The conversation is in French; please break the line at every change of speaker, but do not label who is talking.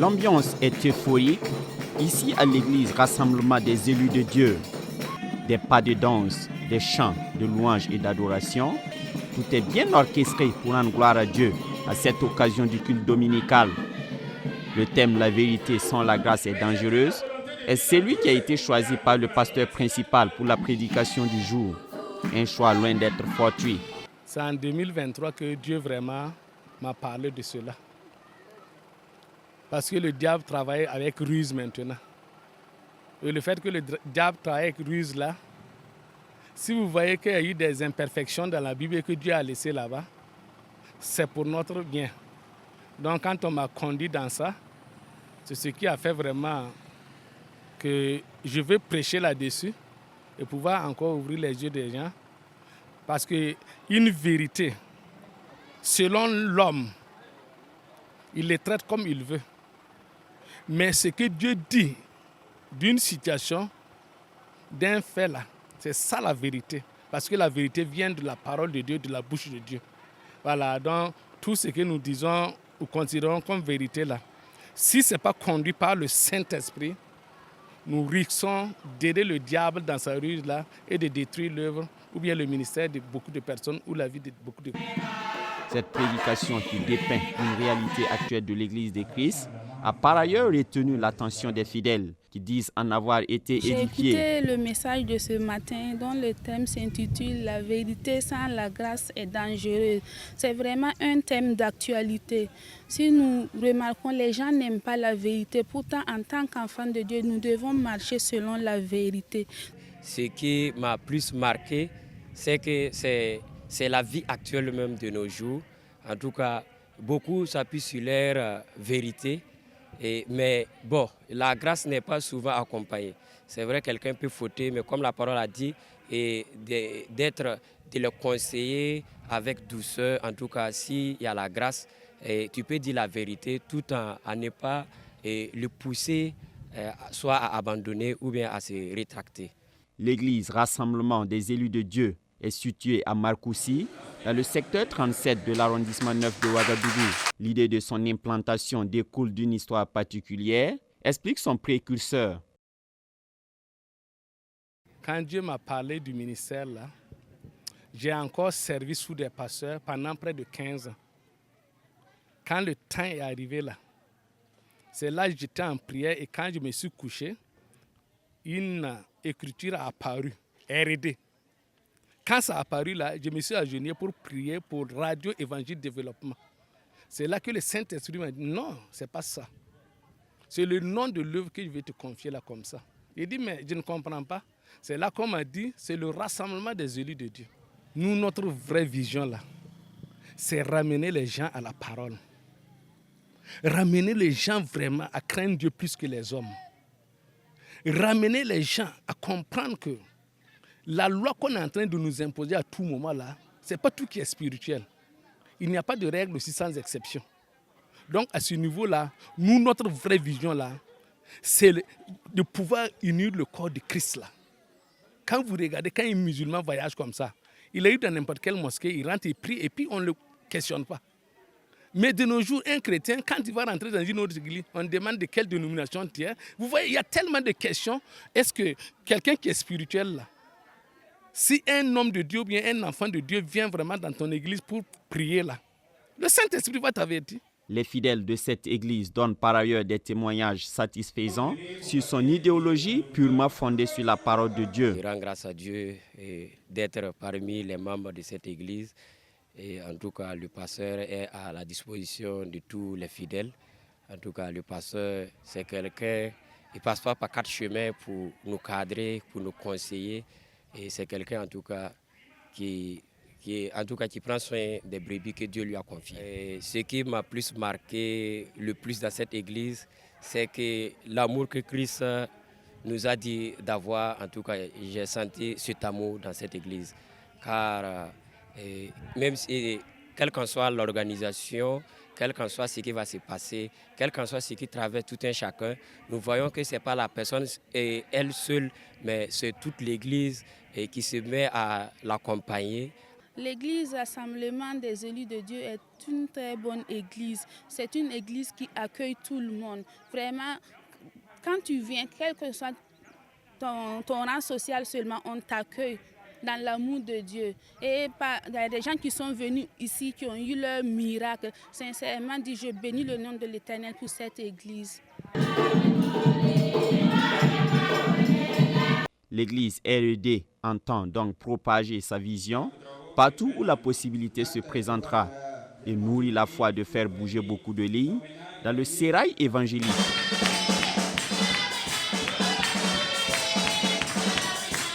L'ambiance est euphorique. Ici à l'église, rassemblement des élus de Dieu. Des pas de danse, des chants, de louanges et d'adoration. Tout est bien orchestré pour rendre gloire à Dieu à cette occasion du culte dominical. Le thème « La vérité sans la grâce est dangereuse » est celui qui a été choisi par le pasteur principal pour la prédication du jour. Un choix loin d'être fortuit.
C'est en 2023 que Dieu vraiment m'a parlé de cela. Parce que le diable travaille avec ruse maintenant. Et le fait que le diable travaille avec ruse là, si vous voyez qu'il y a eu des imperfections dans la Bible et que Dieu a laissé là-bas, c'est pour notre bien. Donc quand on m'a conduit dans ça, c'est ce qui a fait vraiment que je veux prêcher là-dessus et pouvoir encore ouvrir les yeux des gens. Parce qu'une vérité, selon l'homme, il les traite comme il veut. Mais ce que Dieu dit d'une situation, d'un fait là, c'est ça la vérité. Parce que la vérité vient de la parole de Dieu, de la bouche de Dieu. Voilà, donc tout ce que nous disons ou considérons comme vérité là, si ce n'est pas conduit par le Saint-Esprit, nous risquons d'aider le diable dans sa ruse là et de détruire l'œuvre ou bien le ministère de beaucoup de personnes ou la vie de beaucoup de personnes.
Cette prédication qui dépeint une réalité actuelle de l'Église de Christ a par ailleurs retenu l'attention des fidèles qui disent en avoir été édifiés.
J'ai écouté le message de ce matin dont le thème s'intitule « La vérité sans la grâce est dangereuse ». C'est vraiment un thème d'actualité. Si nous remarquons, les gens n'aiment pas la vérité. Pourtant, en tant qu'enfants de Dieu, nous devons marcher selon la vérité.
Ce qui m'a plus marqué, c'est que c'est la vie actuelle même de nos jours. En tout cas, beaucoup s'appuient sur leur vérité. Mais bon, la grâce n'est pas souvent accompagnée. C'est vrai, quelqu'un peut fauter, mais comme la parole a dit, de le conseiller avec douceur. En tout cas, s'il y a la grâce, tu peux dire la vérité tout en ne pas le pousser soit à abandonner ou bien à se rétracter.
L'église Rassemblement des élus de Dieu est située à Marcoussis, dans le secteur 37 de l'arrondissement 9 de Ouagadougou. L'idée de son implantation découle d'une histoire particulière, explique son précurseur.
Quand Dieu m'a parlé du ministère là, j'ai encore servi sous des pasteurs pendant près de 15 ans. Quand le temps est arrivé là, c'est là que j'étais en prière et quand je me suis couché, une écriture a apparu, R&D. Quand ça a apparu là, je me suis agenouillé pour prier pour Radio Évangile Développement. C'est là que le Saint-Esprit m'a dit non, c'est pas ça. C'est le nom de l'œuvre que je vais te confier là comme ça. Il dit mais je ne comprends pas. C'est là qu'on m'a dit, c'est le rassemblement des élus de Dieu. Nous, notre vraie vision là, c'est ramener les gens à la parole. Ramener les gens vraiment à craindre Dieu plus que les hommes. Ramener les gens à comprendre que la loi qu'on est en train de nous imposer à tout moment là, ce n'est pas tout qui est spirituel. Il n'y a pas de règle aussi sans exception. Donc à ce niveau-là, nous, notre vraie vision là, c'est de pouvoir unir le corps de Christ là. Quand vous regardez, quand un musulman voyage comme ça, il est dans n'importe quelle mosquée, il rentre, il prie et puis on ne le questionne pas. Mais de nos jours, un chrétien, quand il va rentrer dans une autre église, on demande de quelle dénomination tu es. Vous voyez, il y a tellement de questions. Est-ce que quelqu'un qui est spirituel là, si un homme de Dieu ou bien un enfant de Dieu vient vraiment dans ton église pour prier là, le Saint-Esprit va t'avertir.
Les fidèles de cette église donnent par ailleurs des témoignages satisfaisants sur son idéologie purement fondée sur la parole de Dieu.
Je rends grâce à Dieu d'être parmi les membres de cette église. Et en tout cas, le pasteur est à la disposition de tous les fidèles. En tout cas, le pasteur, c'est quelqu'un, il ne passe pas par 4 chemins pour nous cadrer, pour nous conseiller. Et c'est quelqu'un, en tout cas, qui prend soin des brebis que Dieu lui a confiées. Ce qui m'a plus marqué le plus dans cette église, c'est que l'amour que Christ nous a dit d'avoir, en tout cas, j'ai senti cet amour dans cette église. Car même si, quelle qu'en soit l'organisation, quel qu'en soit ce qui va se passer, quel qu'en soit ce qui traverse tout un chacun, nous voyons que ce n'est pas la personne elle seule, mais c'est toute l'Église qui se met à l'accompagner.
L'église Rassemblement des élus de Dieu est une très bonne église. C'est une église qui accueille tout le monde. Vraiment, quand tu viens, quel que soit ton rang social seulement, on t'accueille dans l'amour de Dieu. Et il y a des gens qui sont venus ici, qui ont eu leur miracle. Sincèrement, je bénis le nom de l'Éternel pour cette église.
L'église RED entend donc propager sa vision partout où la possibilité se présentera et nourrit la foi de faire bouger beaucoup de lignes dans le sérail évangélique.